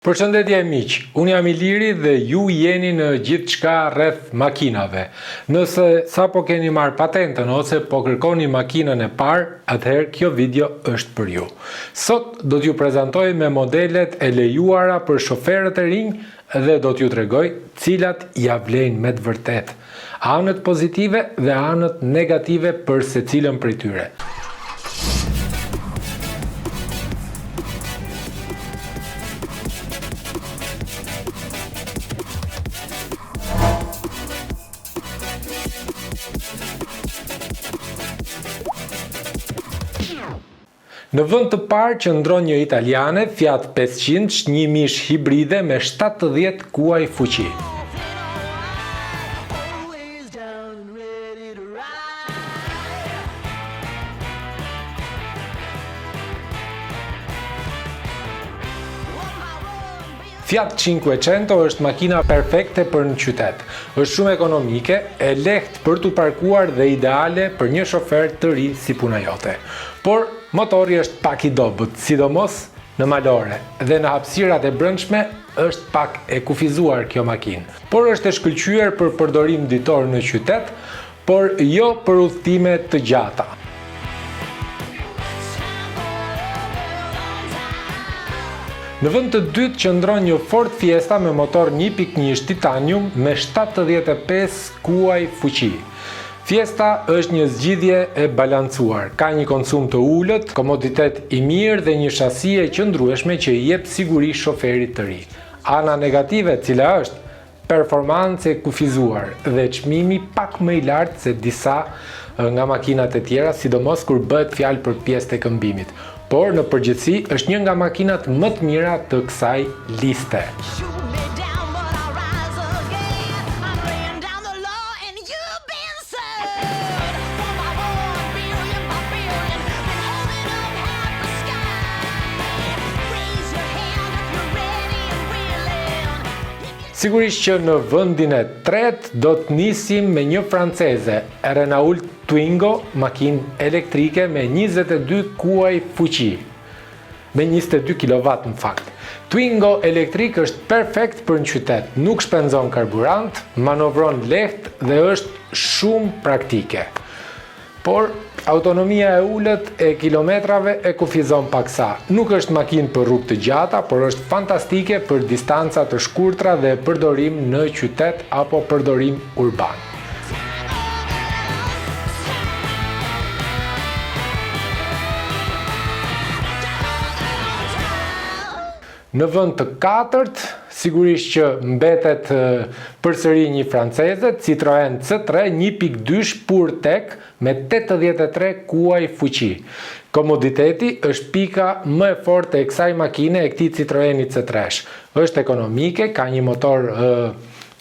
Përshëndetje miq, unë jam Iliri dhe ju jeni në gjithçka rreth makinave. Nëse sapo keni marrë patentën ose po kërkoni makinën e parë, atëherë kjo video është për ju. Sot do t'ju prezantoj me modelet e lejuara për shoferët e rinj dhe do t'ju tregoj cilat ja vlejnë me të vërtet. Anët pozitive dhe anët negative për secilën prej tyre. Në vend të parë qëndron një italiane Fiat 500, një mish hibride me 70 kuaj fuqi. Fiat 500 është makina perfekte për në qytet. Është shumë ekonomike, e lehtë për t'u parkuar dhe ideale për një shofer të ri si puna jote. Por motori është pak i dobët, sidomos në malore, dhe në hapësirat e brendshme është pak e kufizuar kjo makinë. Por është e shkëlqyer për përdorim ditor në qytet, por jo për udhëtime të gjata. Në vend të dytë qëndron një Ford Fiesta me motor 1.1 titanium me 75 kuaj fuqi. Fiesta është një zgjidhje e balancuar, ka një konsum të ulët, komoditet i mirë dhe një shasi e qëndrueshme që i jep siguri shoferit të ri. Ana negative cila është performancë e kufizuar dhe çmimi pak më i lartë se disa nga makinat e tjera, sidomos kur bëhet fjalë për pjesë të këmbimit. Por në përgjithësi është një nga makinat më të mira të kësaj liste. Sigurisht që në vendin e tretë do të nisim me një franceze, Renault Twingo, makinë elektrike me 22 kuaj fuqi, me 22 kW në fakt. Twingo elektrik është perfekt për në qytet, nuk shpenzon karburant, manovron lehtë dhe është shumë praktike. Por autonomia e ulët e kilometrave e kufizon paksa. Nuk është makinë për rrugë të gjata, por është fantastike për distanca të shkurtra dhe përdorim në qytet apo përdorim urban. Në vend të katërt, sigurisht që mbetet përsëri një franceze, Citroën C3 1.2 PureTech me 83 kuaj fuqi. Komoditeti është pika më e fortë e kësaj makine e këtij Citroën C3. Është ekonomike, ka një motor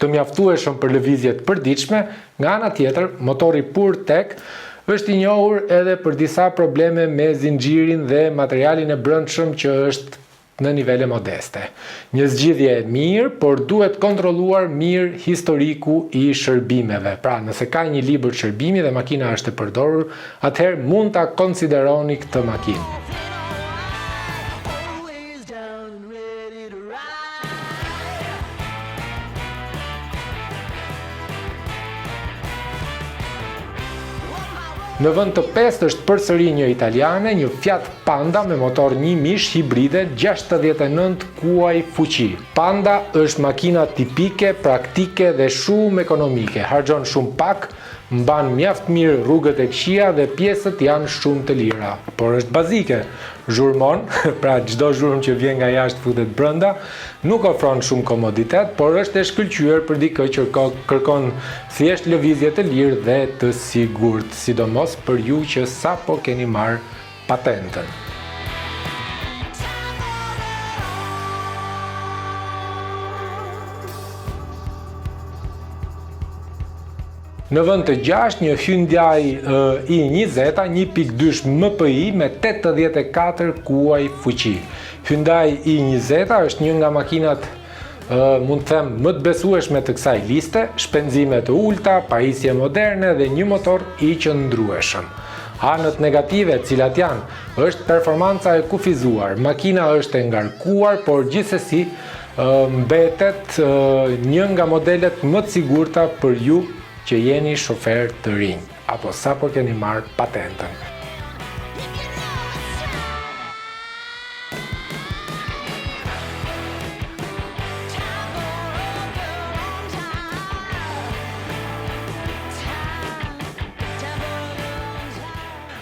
të mjaftueshëm për lëvizje të përditshme, nga ana tjetër, motori PureTech është i njohur edhe për disa probleme me zinxhirin dhe materialin e brendshëm që është në nivele modeste. Një zgjidhje e mirë, por duhet kontrolluar mirë historiku i shërbimeve. Pra, nëse ka një libër shërbimi dhe makina është e përdorur, atëherë mund ta konsideroni këtë makinë. Në vend të pestë është përsëri një italiane, një Fiat Panda me motor 1 mish hibride 69 kuaj fuqi. Panda është makina tipike, praktike dhe shumë ekonomike. Harxhon shumë pak, mban mjaft mirë rrugët e këqija dhe pjesët janë shumë të lira. Por është bazike. Zhurmon, pra çdo zhurmë që vjen nga jashtë futet brenda, nuk ofron shumë komoditet, por është e shkëlqyer për dikë që kërkon thjesht lëvizje të lirë dhe të sigurt, sidomos për ju që sapo keni marrë patentën. Në vend të gjashtë një Hyundai i20 1.2 MPI me 84 kuaj fuqi. Hyundai i20 është një nga makinat mund të them më të besueshme të kësaj liste, shpenzime të ulta, pajisje moderne dhe një motor i qëndrueshëm. Anët negative, cilat janë, është performanca e kufizuar. Makina është e ngarkuar, por gjithsesi mbetet një nga modelet më të sigurta për ju që jeni shofer të rinj, apo sapo keni marrë patentën.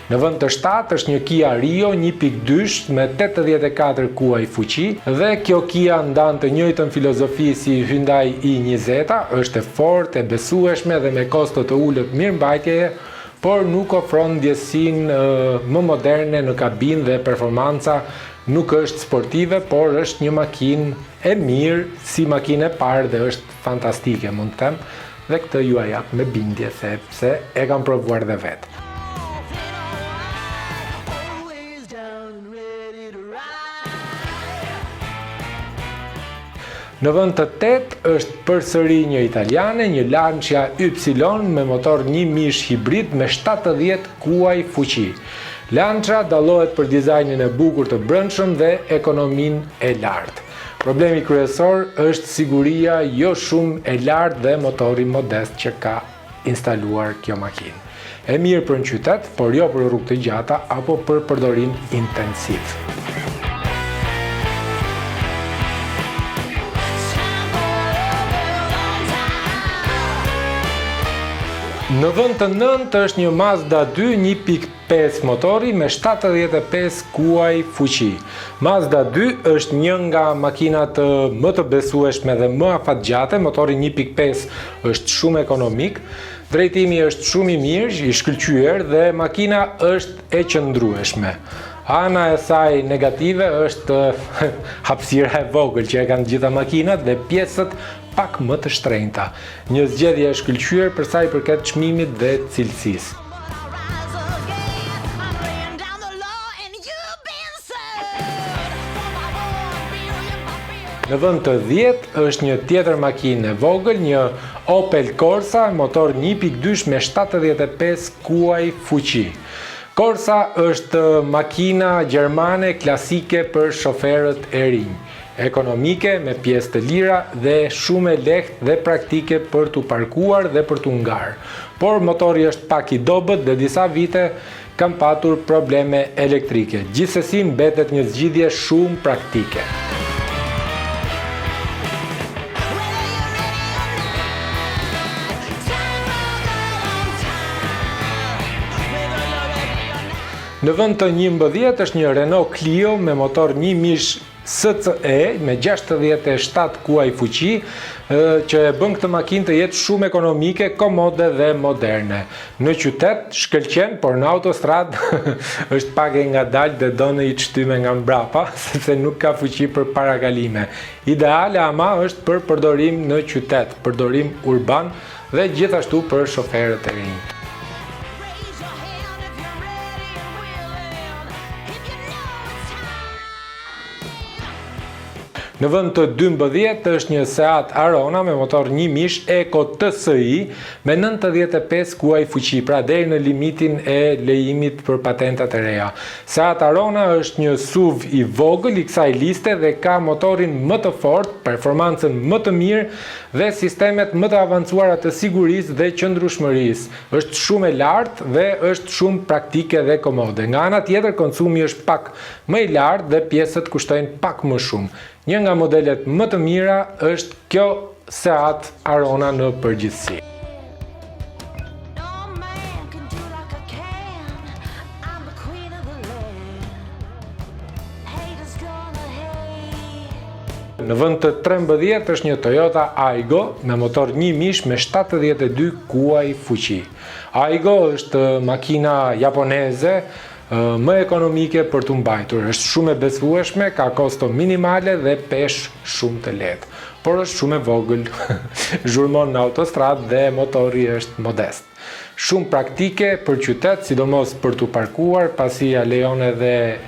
Në vend të 7 është një Kia Rio 1.2 me 84 kuaj fuqi dhe kjo Kia ndan të njëjtën filozofi si Hyundai i20, është e fortë, e besueshme dhe me kosto të ulët mirëmbajtjeje, por nuk ofron ndjesinë më moderne në kabinë dhe performanca nuk është sportive, por është një makinë e mirë si makinë e parë dhe është fantastike, mund të them, dhe këtë ju a jap me bindje sepse e kam provuar dhe vetë. Në vend të 8 është përsëri një italiane, një Lancia Y me motor 1 mish hibrid me 70 kuaj fuqi. Lancia dallohet për dizajnin e bukur të brendshëm dhe ekonominë e lartë. Problemi kryesor është siguria jo shumë e lartë dhe motori modest që ka instaluar kjo makinë. E mirë për në qytet, por jo për rrugë të gjata apo për përdorim intensiv. Në vend të 9 është një Mazda 2 1.5 motori me 75 kuaj fuqi. Mazda 2 është një nga makinat më të besueshme dhe më afatgjate, motori 1.5 është shumë ekonomik, drejtimi është shumë i mirë, i shkëlqyer dhe makina është e qëndrueshme. Ana e saj negative është hapësira e vogël që e kanë gjitha makinat dhe pjesët pak më të shtrenjta. Një zgjedhje e shkëlqyer për sa i përket çmimit dhe cilësisë. Në vend të 10 është një tjetër makinë e vogël, një Opel Corsa, motor 1.2 me 75 kuaj fuqi. Corsa është makina gjermane klasike për shoferët e rinj, ekonomike me pjesë të lira dhe shumë e lehtë dhe praktike për t'u parkuar dhe për t'u ngarë. Por motori është pak i dobët dhe disa vite kam patur probleme elektrike. Gjithsesi mbetet një zgjidhje shumë praktike. Në vend të 11 është një Renault Clio me motor 1 mish SCE me 67 kuaj fuqi që e bën këtë makinë të jetë shumë ekonomike, komode dhe moderne. Në qytet shkëlqen, por në autostradë është pak e ngadalë dhe do në i shtyme nga mbrapa, sepse nuk ka fuqi për parakalime. Ideale ama është për përdorim në qytet, përdorim urban dhe gjithashtu për shoferët e rinj. Në vend të 12 është një Seat Arona me motor 1 mish Eco TSI me 95 kuaj fuqi, pra deri në limitin e lejimit për patentat e reja. Seat Arona është një SUV i vogël i kësaj liste dhe ka motorin më të fortë, performancën më të mirë dhe sistemet më të avancuara të sigurisë dhe qëndrueshmërisë. Është shumë e lartë dhe është shumë praktike dhe komode. Nga ana tjetër, konsumi është pak më i lartë dhe pjesët kushtojnë pak më shumë. Një nga modelet më të mira është kjo Seat Arona në përgjithësi. Në vend të 13 është një Toyota Aygo me motor 1 mish me 72 kuaj fuqi. Aygo është makina japoneze më ekonomike për t'u mbajtur. Është shumë e besueshme, ka kosto minimale dhe peshë shumë të lehtë, por është shumë e vogël. Zhurmon në autostradë dhe motori është modest. Shumë praktike për qytet, sidomos për t'u parkuar, pasi ja lejon edhe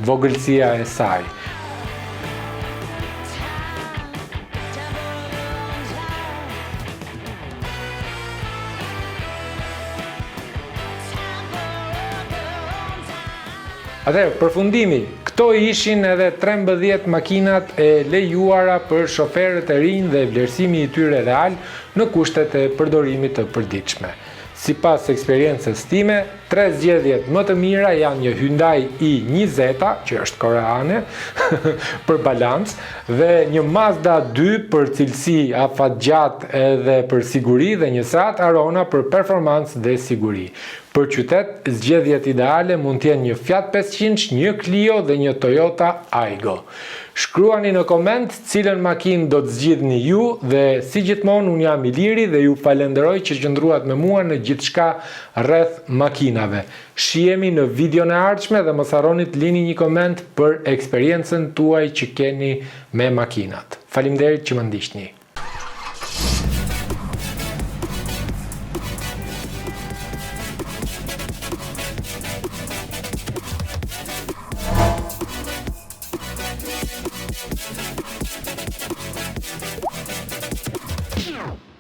vogëlsia e saj. Atëherë, përfundimi, këtë Këto ishin edhe 13 makinat e lejuara për shoferët e rinj dhe vlerësimi i tyre real në kushtet e përdorimit të përditshme. Sipas eksperiencës time, 3 zgjedhjet më të mira janë një Hyundai i20, që është koreane, për balans, dhe një Mazda 2 për cilësi afatgjat edhe për siguri dhe një Seat Arona për performancë dhe siguri. Për qytet, zgjedhjet ideale mund të jenë një Fiat 500, një Clio dhe një Toyota Aygo. Shkruani në koment cilën makinë do të zgjidhni ju dhe si gjithmonë unë jam Iliri dhe ju falenderoj që qëndruat me mua në gjithçka rreth makinave. Shihemi në videon e ardhshme dhe mos harroni të lini një koment për eksperiencën tuaj që keni me makinat. Faleminderit që më ndiqni.